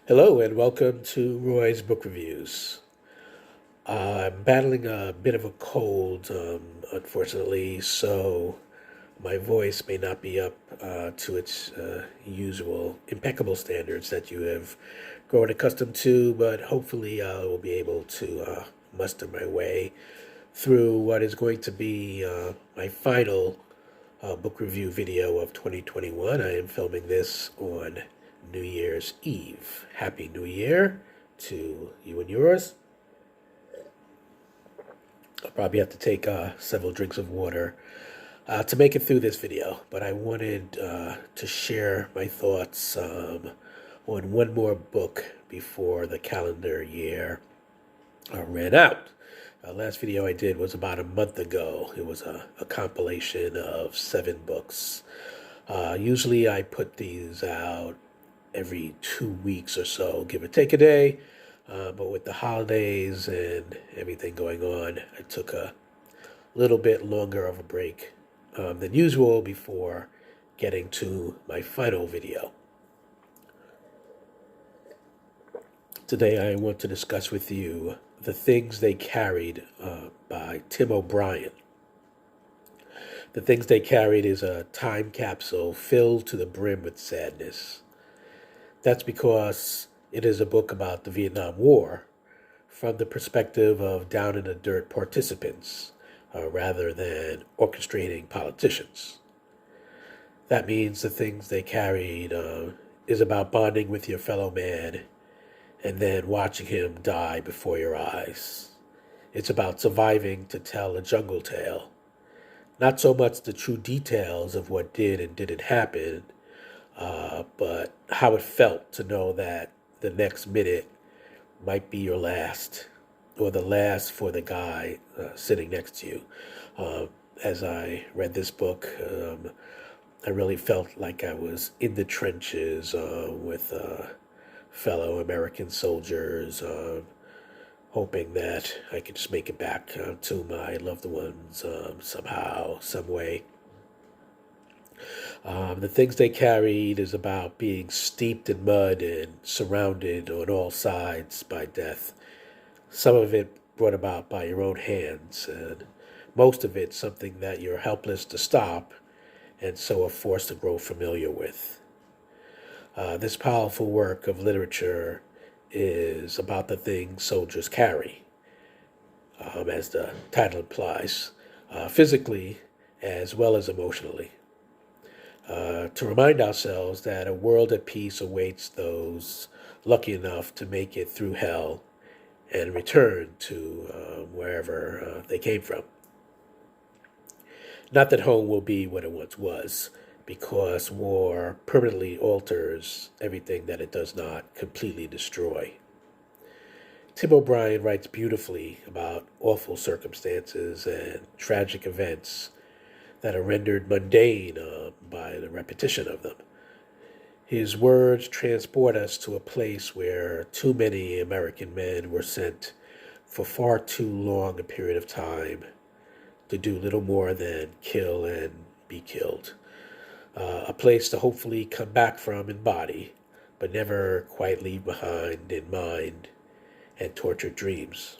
Hello and welcome to Roy's Book Reviews. I'm battling a bit of a cold, unfortunately, so my voice may not be up to its usual impeccable standards that you have grown accustomed to, but hopefully I will be able to muster my way through what is going to be my final book review video of 2021. I am filming this on New Year's Eve. Happy New Year to you and yours. I'll probably have to take several drinks of water to make it through this video, but I wanted to share my thoughts on one more book before the calendar year ran out. Last video I did was about a month ago. It was a compilation of 7 books. Usually I put these out every 2 weeks or so, give or take a day. But with the holidays and everything going on, I took a little bit longer of a break than usual before getting to my final video. Today I want to discuss with you The Things They Carried by Tim O'Brien. The Things They Carried is a time capsule filled to the brim with sadness. That's because it is a book about the Vietnam War from the perspective of down-in-the-dirt participants rather than orchestrating politicians. That means The Things They Carried is about bonding with your fellow man and then watching him die before your eyes. It's about surviving to tell a jungle tale. Not so much the true details of what did and didn't happen, but how it felt to know that the next minute might be your last, or the last for the guy sitting next to you. As I read this book, I really felt like I was in the trenches with fellow American soldiers, hoping that I could just make it back to my loved ones somehow, some way. The Things They Carried is about being steeped in mud and surrounded on all sides by death. Some of it brought about by your own hands, and most of it something that you're helpless to stop and so are forced to grow familiar with. This powerful work of literature is about the things soldiers carry, as the title implies, physically as well as emotionally. To remind ourselves that a world at peace awaits those lucky enough to make it through hell and return to wherever they came from. Not that home will be what it once was, because war permanently alters everything that it does not completely destroy. Tim O'Brien writes beautifully about awful circumstances and tragic events that are rendered mundane by the repetition of them. His words transport us to a place where too many American men were sent for far too long a period of time to do little more than kill and be killed. A place to hopefully come back from in body, but never quite leave behind in mind and tortured dreams.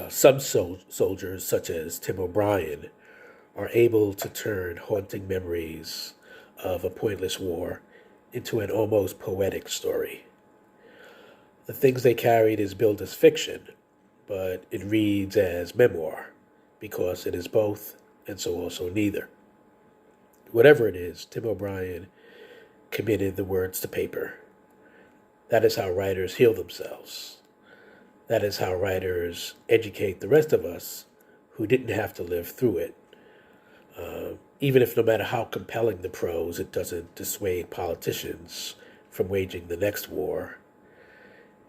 Some soldiers, such as Tim O'Brien, are able to turn haunting memories of a pointless war into an almost poetic story. The Things They Carried is billed as fiction, but it reads as memoir because it is both and so also neither. Whatever it is, Tim O'Brien committed the words to paper. That is how writers heal themselves. That is how writers educate the rest of us who didn't have to live through it. Even if no matter how compelling the prose, it doesn't dissuade politicians from waging the next war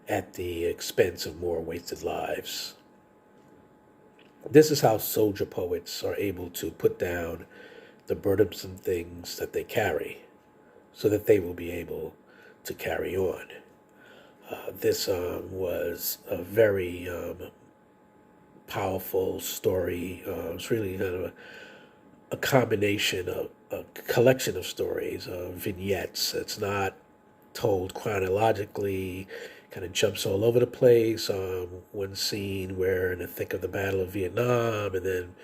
at the expense of more wasted lives. This is how soldier poets are able to put down the burdensome things that they carry so that they will be able to carry on. This was a very powerful story. It's really kind of a combination a collection of stories, vignettes. It's not told chronologically, kind of jumps all over the place. One scene where in the thick of the Battle of Vietnam, and then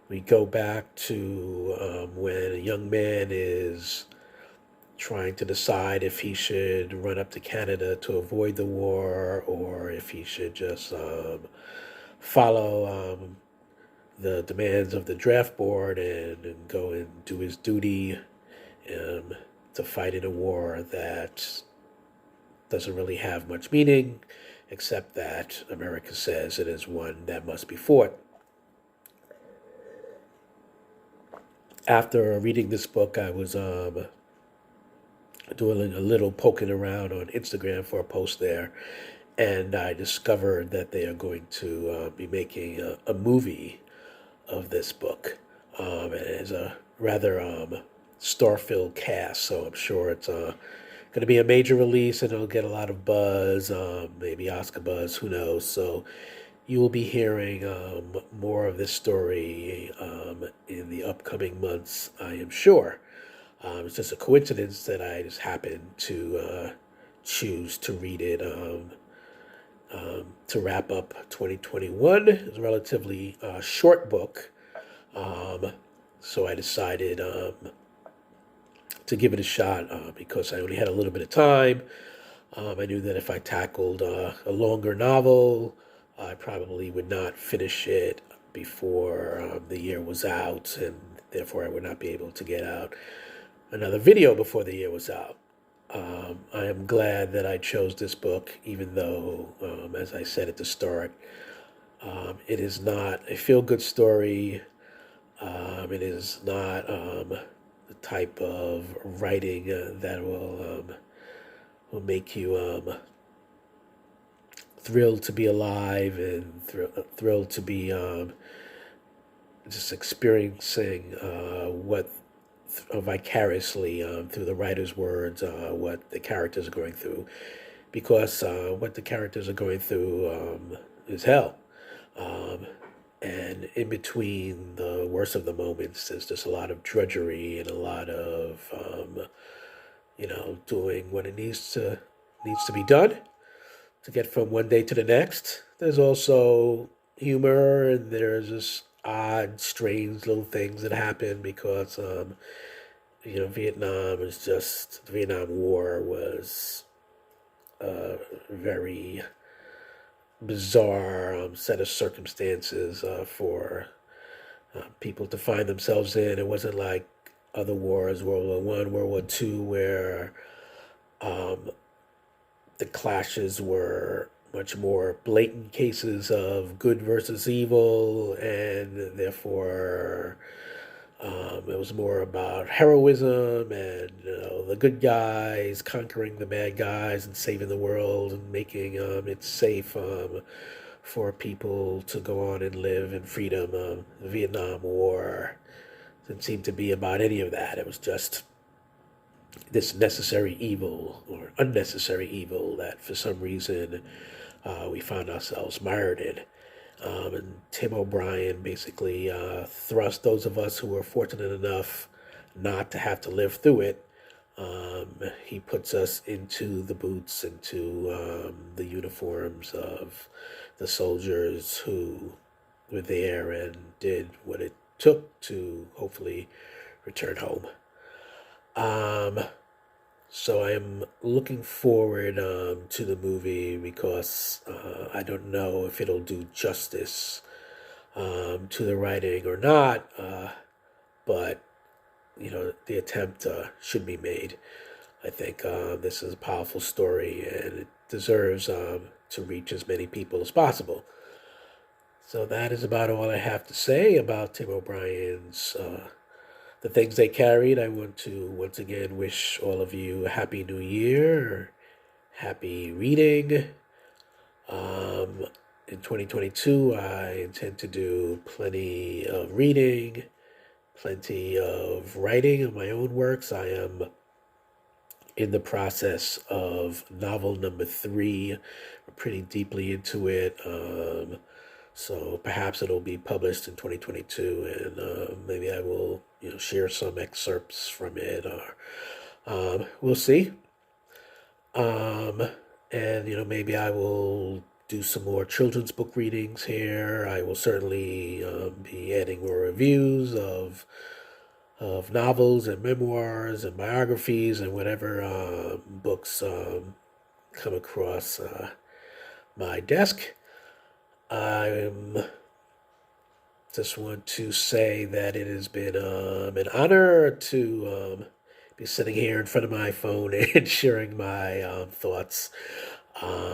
we go back to when a young man is trying to decide if he should run up to Canada to avoid the war or if he should just follow the demands of the draft board and go and do his duty um, to fight in a war that doesn't really have much meaning, except that America says it is one that must be fought. After reading this book, I was doing a little poking around on Instagram for a post there, and I discovered that they are going to be making a movie of this book. And it's a rather star-filled cast, so I'm sure it's going to be a major release and it'll get a lot of buzz, maybe Oscar buzz, who knows. So you will be hearing more of this story in the upcoming months, I am sure. It's just a coincidence that I just happened to choose to read it to wrap up 2021. It's a relatively short book, so I decided to give it a shot because I only had a little bit of time. I knew that if I tackled a longer novel, I probably would not finish it before the year was out, and therefore I would not be able to get out another video before the year was out. I am glad that I chose this book, even though, as I said at the start, it is not a feel-good story. It is not the type of writing that will make you thrilled to be alive and thrilled to be just experiencing what vicariously through the writer's words what the characters are going through, because what the characters are going through is hell. And in between the worst of the moments, there's just a lot of drudgery and a lot of doing what it needs to be done to get from one day to the next. There's also humor, and there's just odd, strange little things that happen because the Vietnam War was a very bizarre set of circumstances for people to find themselves in. It wasn't like other wars, World War One, World War Two, where the clashes were much more blatant cases of good versus evil, and therefore it was more about heroism and the good guys conquering the bad guys and saving the world and making it safe for people to go on and live in freedom. The Vietnam War didn't seem to be about any of that. It was just this necessary evil or unnecessary evil that for some reason we found ourselves mired in. And Tim O'Brien basically thrust those of us who were fortunate enough not to have to live through it. He puts us into the boots, into the uniforms of the soldiers who were there and did what it took to hopefully return home. So I am looking forward to the movie because I don't know if it'll do justice to the writing or not, but the attempt should be made. I think this is a powerful story and it deserves to reach as many people as possible. So that is about all I have to say about Tim O'Brien's The Things They Carried. I want to once again wish all of you a happy new year, happy reading. In 2022, I intend to do plenty of reading, plenty of writing of my own works. I am in the process of novel number 3. We're pretty deeply into it. So perhaps it'll be published in 2022, and maybe I will, share some excerpts from it, or we'll see. Um, and maybe I will do some more children's book readings here. I will certainly be adding more reviews of novels and memoirs and biographies and whatever books come across my desk. I just want to say that it has been an honor to be sitting here in front of my phone and sharing my thoughts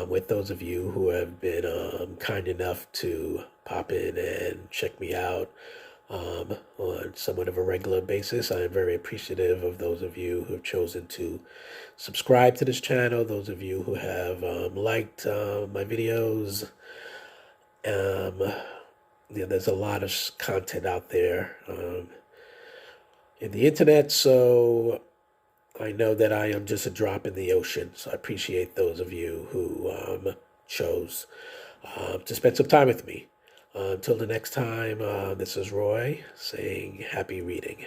with those of you who have been kind enough to pop in and check me out on somewhat of a regular basis. I am very appreciative of those of you who have chosen to subscribe to this channel, those of you who have liked my videos. There's a lot of content out there in the internet, so I know that I am just a drop in the ocean. So I appreciate those of you who chose to spend some time with me. Until the next time, this is Roy saying happy reading.